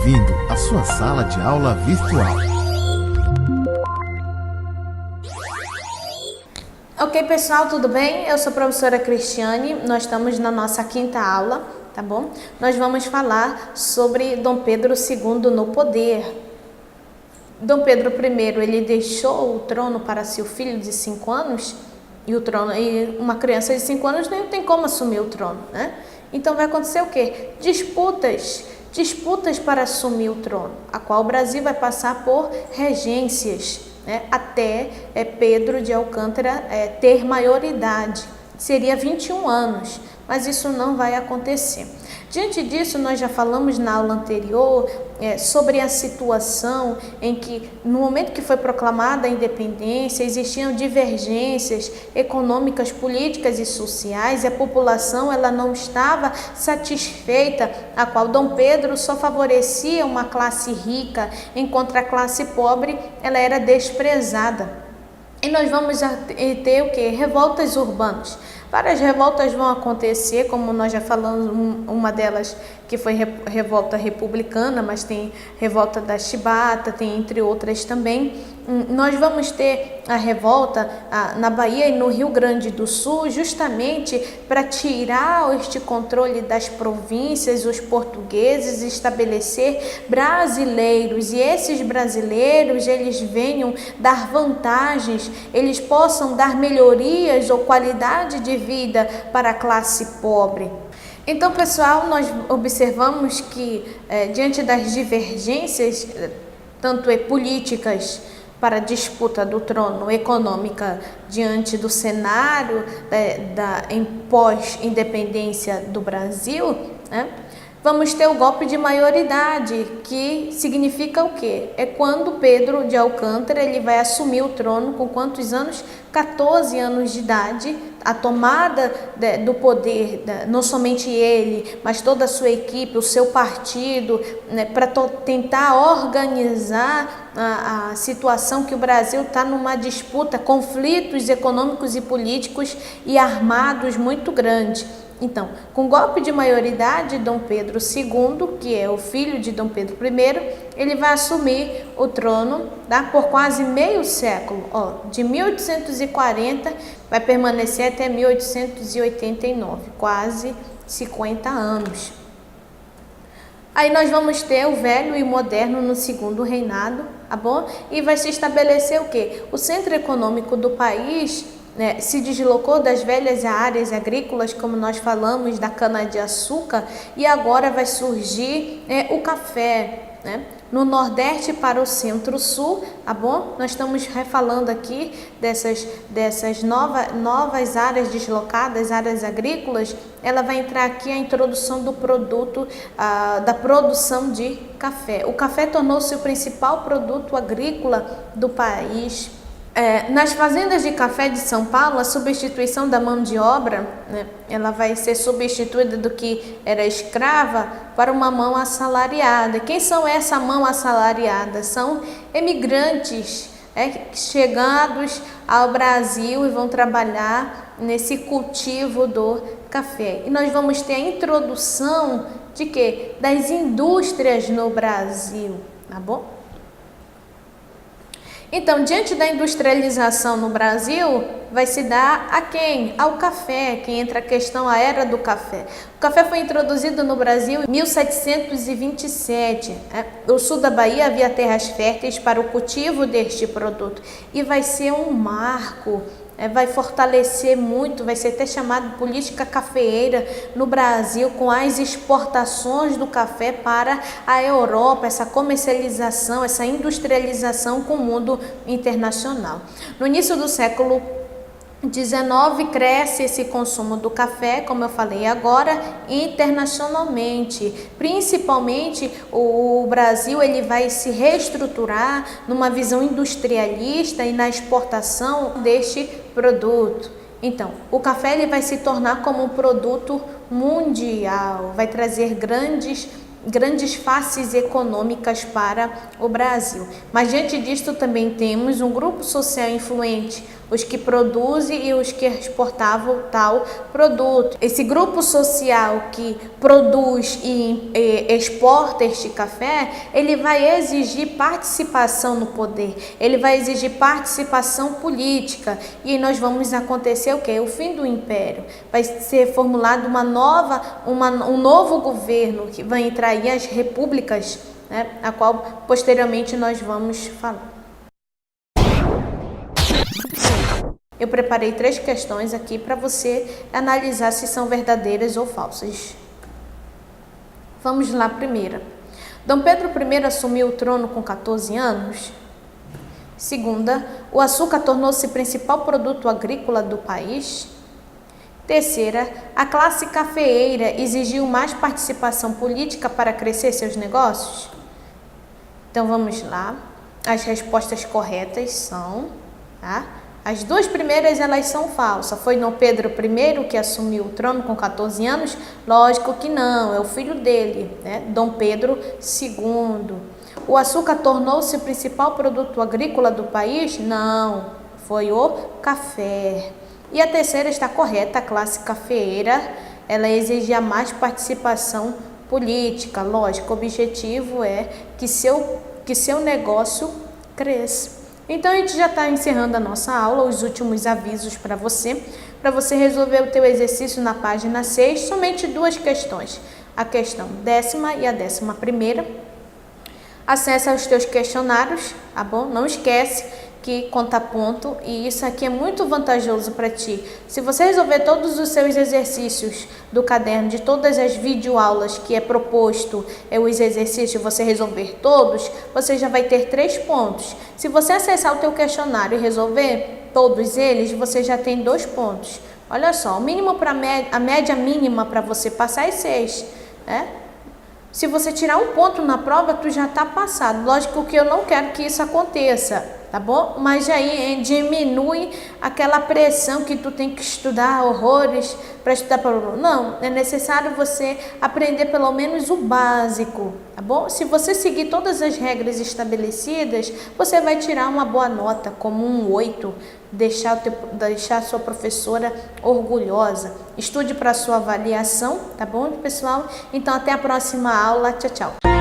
bem-vindo à sua sala de aula virtual. Ok, pessoal, tudo bem? Eu sou a professora Cristiane, nós estamos na nossa quinta aula, tá bom? Nós vamos falar sobre Dom Pedro II no poder. Dom Pedro I, ele deixou o trono para seu filho de 5 anos, e uma criança de 5 anos nem tem como assumir o trono, né? Então vai acontecer o quê? Disputas para assumir o trono, a qual o Brasil vai passar por regências, né? Até Pedro de Alcântara ter maioridade, seria 21 anos, mas isso não vai acontecer. Diante disso, nós já falamos na aula anterior sobre a situação em que, no momento que foi proclamada a independência, existiam divergências econômicas, políticas e sociais, e a população ela não estava satisfeita, a qual Dom Pedro só favorecia uma classe rica, enquanto a classe pobre ela era desprezada. E nós vamos ter o quê? Revoltas urbanas. Várias revoltas vão acontecer, como nós já falamos, uma delas que foi revolta republicana, mas tem revolta da Chibata, tem entre outras também. Nós vamos ter a revolta na Bahia e no Rio Grande do Sul, justamente para tirar este controle das províncias, os portugueses, estabelecer brasileiros, e esses brasileiros eles venham dar vantagens, eles possam dar melhorias ou qualidade de vida para a classe pobre. Então, pessoal, nós observamos que diante das divergências, tanto políticas para a disputa do trono, econômica diante do cenário em pós-independência do Brasil, né? Vamos ter o golpe de maioridade, que significa o quê? É quando Pedro de Alcântara ele vai assumir o trono com quantos anos? 14 anos de idade. A tomada do poder, não somente ele, mas toda a sua equipe, o seu partido, né, para tentar organizar a situação que o Brasil está numa disputa, conflitos econômicos e políticos e armados muito grandes. Então, com golpe de maioridade, Dom Pedro II, que é o filho de Dom Pedro I, ele vai assumir o trono, tá, por quase meio século, de 1840 vai permanecer até 1889, quase 50 anos. Aí nós vamos ter o velho e o moderno no segundo reinado, tá bom? E vai se estabelecer o quê? O centro econômico do país se deslocou das velhas áreas agrícolas, como nós falamos, da cana-de-açúcar, e agora vai surgir o café, né? No Nordeste para o Centro-Sul, tá bom? Nós estamos refalando aqui dessas novas áreas deslocadas, áreas agrícolas. Ela vai entrar aqui a introdução do produto, da produção de café. O café tornou-se o principal produto agrícola do país. Nas fazendas de café de São Paulo, a substituição da mão de obra, né, ela vai ser substituída do que era escrava para uma mão assalariada. Quem são essa mão assalariada? São emigrantes chegados ao Brasil e vão trabalhar nesse cultivo do café. E nós vamos ter a introdução de quê? Das indústrias no Brasil, tá bom? Então, diante da industrialização no Brasil, vai se dar a quem? Ao café, que entra a questão, a era do café. O café foi introduzido no Brasil em 1727. No sul da Bahia havia terras férteis para o cultivo deste produto e vai ser um marco. Vai fortalecer muito, vai ser até chamado política cafeeira no Brasil, com as exportações do café para a Europa, essa comercialização, essa industrialização com o mundo internacional. No início do século XIX, cresce esse consumo do café, como eu falei agora, internacionalmente. Principalmente o Brasil ele vai se reestruturar numa visão industrialista e na exportação deste produto. Então, o café ele vai se tornar como um produto mundial, vai trazer grandes faces econômicas para o Brasil. Mas diante disto também temos um grupo social influente, os que produzem e os que exportavam tal produto. Esse grupo social que produz e exporta este café, ele vai exigir participação no poder, ele vai exigir participação política, e nós vamos acontecer o quê? O fim do império. Vai ser formulado um novo governo, que vai entrar aí as repúblicas, né, a qual posteriormente nós vamos falar. Eu preparei 3 questões aqui para você analisar se são verdadeiras ou falsas. Vamos lá, primeira. Dom Pedro I assumiu o trono com 14 anos? Segunda, o açúcar tornou-se principal produto agrícola do país? Terceira, a classe cafeeira exigiu mais participação política para crescer seus negócios? Então vamos lá. As respostas corretas são, tá? As 2 primeiras, elas são falsas. Foi Dom Pedro I que assumiu o trono com 14 anos? Lógico que não, é o filho dele, né? Dom Pedro II. O açúcar tornou-se o principal produto agrícola do país? Não, foi o café. E a terceira está correta, a classe cafeeira, ela exigia mais participação política. Lógico, o objetivo é que seu negócio cresça. Então, a gente já está encerrando a nossa aula, os últimos avisos para você resolver o teu exercício na página 6, somente 2 questões, a questão 10ª e a 11ª. Acesse os teus questionários, tá bom? Não esquece que conta ponto, e isso aqui é muito vantajoso para ti. Se você resolver todos os seus exercícios do caderno, de todas as videoaulas que é proposto, os exercícios, você resolver todos, você já vai ter 3 pontos. Se você acessar o teu questionário e resolver todos eles, você já tem 2 pontos. Olha só, a média mínima para você passar é 6, né? Se você tirar 1 ponto na prova, tu já está passado. Lógico que eu não quero que isso aconteça, tá bom? Mas aí diminui aquela pressão que tu tem que estudar horrores para estudar para o... Não, é necessário você aprender pelo menos o básico, tá bom? Se você seguir todas as regras estabelecidas, você vai tirar uma boa nota, como um 8, deixar a sua professora orgulhosa. Estude para a sua avaliação, tá bom, pessoal? Então, até a próxima aula. Tchau, tchau.